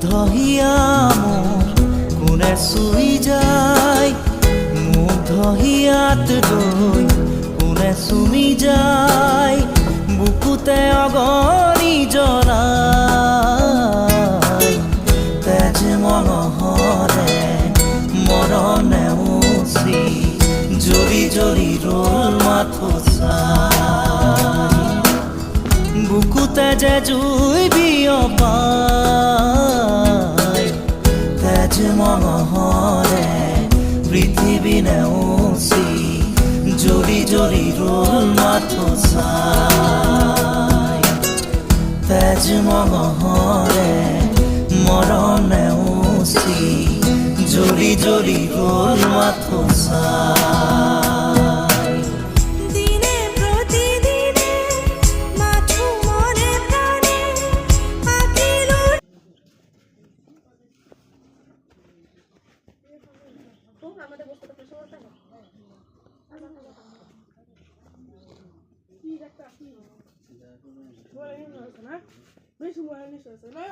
মুগ্ধহিয়া মোৰ কোনে চুই যায় মুগ্ধহিয়াত গৈ কোনে চুমি যায় বুকুতে অগণি জ্বলাই তেজ মঙহৰে মৰম নেওচি জ্বলি জ্বলি ৰ'ল মাথো চাই বুকুতে যে জুই বিয়পাই তেজ মঙহৰে পৃথিৱী নেওচি জ্বলি জ্বলি ৰ'ল মাথো চাই তেজ মঙহৰে মৰম নেওচি জ্বলি জ্বলি ৰ'ল মাথো চাই দিনে প্রতিদিনে মাথো মনে প্রাণে আকিল আমাদের বসতে প্রশ্ন করতে না কি একটা কি বলে না বেশি মনে নিশ্চয় না